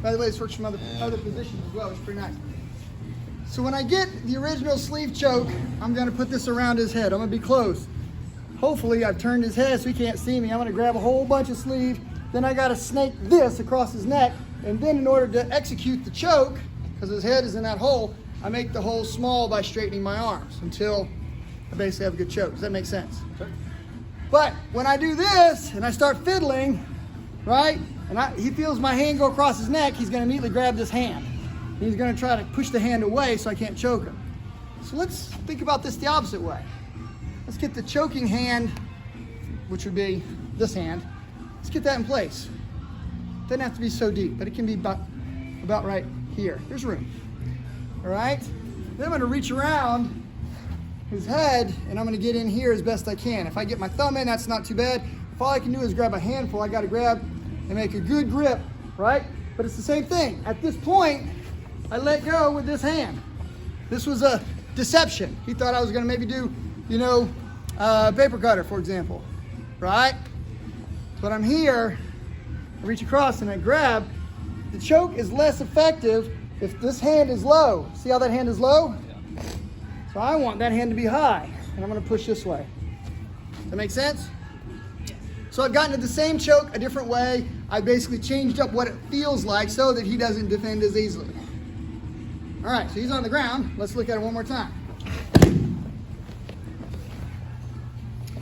By the way, this works from other positions as well, which is pretty nice. So when I get the original sleeve choke, I'm gonna put this around his head. I'm gonna be close. Hopefully I've turned his head so he can't see me. I'm gonna grab a whole bunch of sleeve, then I gotta snake this across his neck, and then in order to execute the choke, because his head is in that hole, I make the hole small by straightening my arms until I basically have a good choke. Does that make sense? Sure. But when I do this and I start fiddling, right, and he feels my hand go across his neck, he's gonna immediately grab this hand. He's gonna try to push the hand away so I can't choke him. So let's think about this the opposite way. Let's get the choking hand, which would be this hand. Let's get that in place. Doesn't have to be so deep, but it can be about right here. There's room. All right? Then I'm gonna reach around his head and I'm gonna get in here as best I can. If I get my thumb in, that's not too bad. If all I can do is grab a handful, I gotta grab and make a good grip, right? But it's the same thing. At this point, I let go with this hand. This was a deception. He thought I was gonna maybe do, paper cutter, for example, right? But I'm here, I reach across and I grab. The choke is less effective if this hand is low. See how that hand is low? Yeah. So I want that hand to be high, and I'm gonna push this way. That make sense? Yes. So I've gotten to the same choke a different way. I basically changed up what it feels like so that he doesn't defend as easily. All right, so he's on the ground. Let's look at it one more time.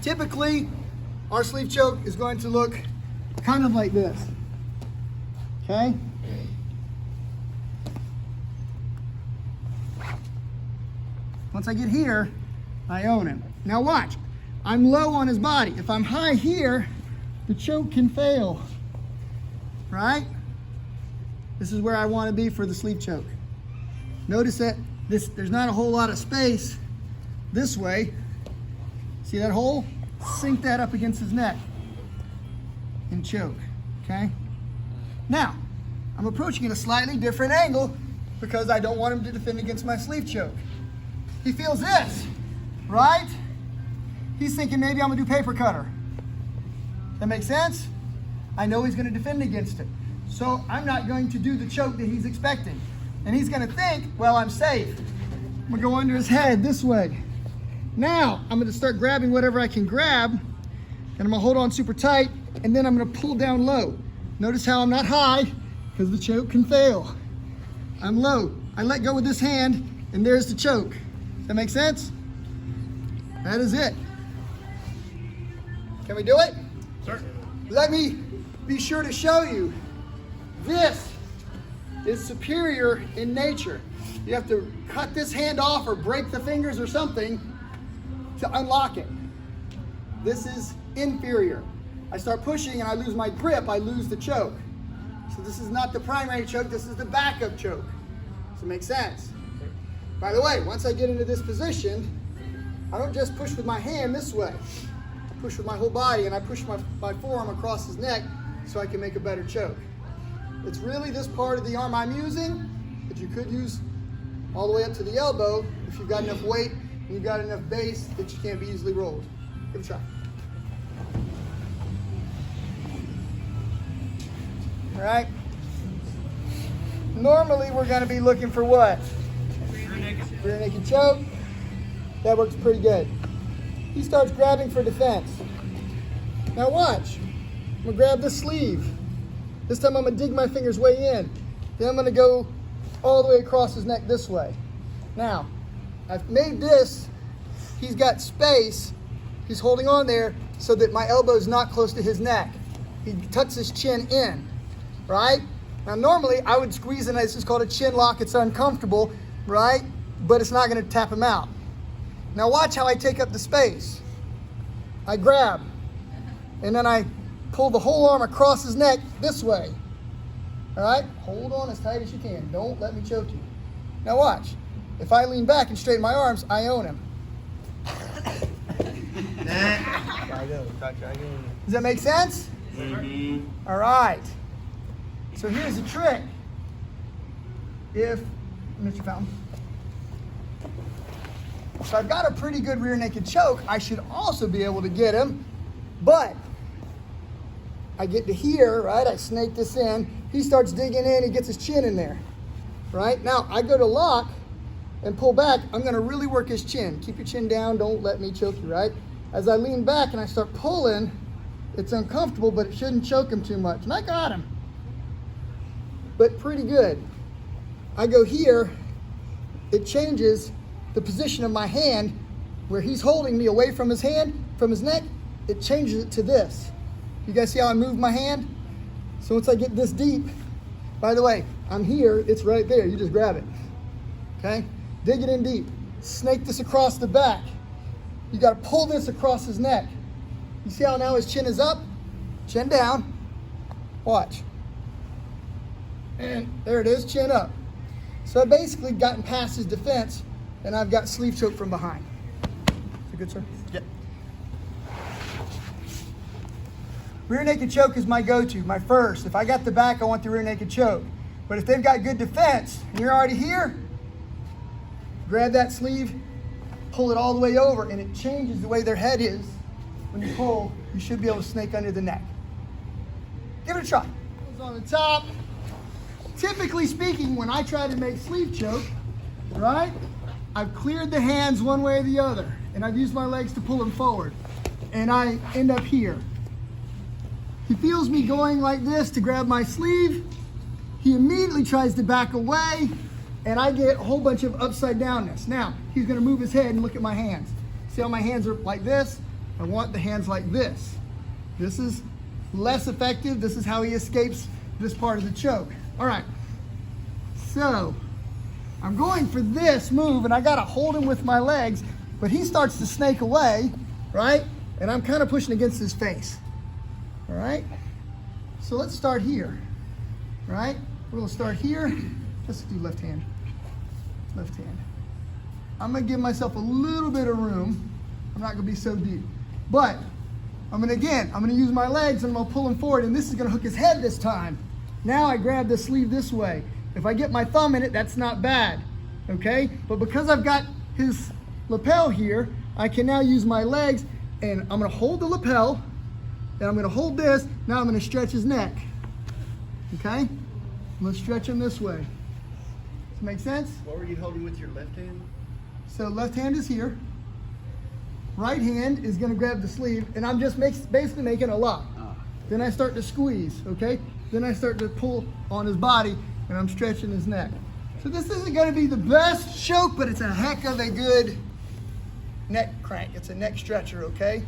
Typically, our sleeve choke is going to look kind of like this, okay? Once I get here, I own him. Now watch, I'm low on his body. If I'm high here, the choke can fail, right? This is where I want to be for the sleeve choke. Notice that there's not a whole lot of space this way. See that hole? Sink that up against his neck and choke, okay? Now, I'm approaching at a slightly different angle because I don't want him to defend against my sleeve choke. He feels this, right? He's thinking maybe I'm gonna do paper cutter. That makes sense? I know he's gonna defend against it. So I'm not going to do the choke that he's expecting. And he's gonna think, well, I'm safe. I'm gonna go under his head this way. Now, I'm gonna start grabbing whatever I can grab, and I'm gonna hold on super tight, and then I'm gonna pull down low. Notice how I'm not high, because the choke can fail. I'm low. I let go with this hand, and there's the choke. Does that make sense? That is it. Can we do it? Sure. Let me be sure to show you. This is superior in nature. You have to cut this hand off or break the fingers or something to unlock it. This is inferior. I start pushing and I lose my grip, I lose the choke. So this is not the primary choke, this is the backup choke. Does it make sense? By the way, once I get into this position, I don't just push with my hand this way. I push with my whole body and I push my forearm across his neck so I can make a better choke. It's really this part of the arm I'm using, but you could use all the way up to the elbow if you've got enough weight and you've got enough base that you can't be easily rolled. Give it a try. All right. Normally we're going to be looking for what? Rear naked choke. That works pretty good. He starts grabbing for defense. Now watch. I'm going to grab the sleeve. This time I'm going to dig my fingers way in. Then I'm going to go all the way across his neck this way. Now, I've made this, he's got space, he's holding on there so that my elbow is not close to his neck. He tucks his chin in, right? Now normally I would squeeze in, this is called a chin lock, it's uncomfortable, right? But it's not gonna tap him out. Now watch how I take up the space. I grab, and then I pull the whole arm across his neck this way. All right, hold on as tight as you can. Don't let me choke you. Now watch. If I lean back and straighten my arms, I own him. Does that make sense? Mm-hmm. All right. So here's the trick. If, Mr. Fountain. So I've got a pretty good rear naked choke. I should also be able to get him, but I get to here, right? I snake this in. He starts digging in. He gets his chin in there, right? Now, I go to lock and pull back. I'm going to really work his chin. Keep your chin down. Don't let me choke you, right? As I lean back and I start pulling, it's uncomfortable, but it shouldn't choke him too much. And I got him, but pretty good. I go here. It changes the position of my hand where he's holding me away from his hand, from his neck. It changes it to this. You guys see how I move my hand? So once I get this deep, by the way, I'm here, it's right there. You just grab it, okay? Dig it in deep. Snake this across the back. You gotta pull this across his neck. You see how now his chin is up? Chin down. Watch. And there it is, chin up. So I've basically gotten past his defense, and I've got sleeve choke from behind. Is it good, sir? Yep. Rear naked choke is my go-to, my first. If I got the back, I want the rear naked choke. But if they've got good defense, and you're already here, grab that sleeve, pull it all the way over, and it changes the way their head is. When you pull, you should be able to snake under the neck. Give it a try. On the top. Typically speaking, when I try to make sleeve choke, right, I've cleared the hands one way or the other, and I've used my legs to pull them forward, and I end up here. He feels me going like this to grab my sleeve. He immediately tries to back away, and I get a whole bunch of upside downness. Now, he's gonna move his head and look at my hands. See how my hands are like this? I want the hands like this. This is less effective. This is how he escapes this part of the choke. All right, so I'm going for this move, and I gotta hold him with my legs, but he starts to snake away, right? And I'm kind of pushing against his face, all right? So let's start here, right? We're gonna start here. Let's do left hand, left hand. I'm gonna give myself a little bit of room. I'm not gonna be so deep, but I'm gonna use my legs and I'm gonna pull him forward, and this is gonna hook his head this time. Now I grab the sleeve this way. If I get my thumb in it, that's not bad, okay? But because I've got his lapel here, I can now use my legs, and I'm gonna hold the lapel, and I'm gonna hold this. Now I'm gonna stretch his neck, okay? I'm gonna stretch him this way. Does that make sense? What were you holding with your left hand? So left hand is here. Right hand is gonna grab the sleeve, and I'm just basically making a lock. Then I start to squeeze, okay? Then I start to pull on his body, and I'm stretching his neck. So this isn't gonna be the best choke, but it's a heck of a good neck crank. It's a neck stretcher, okay?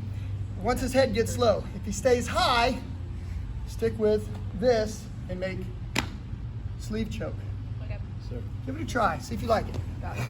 Once his head gets low, if he stays high, stick with this and make sleeve choke. Sir. Give it a try, see if you like it. Got it.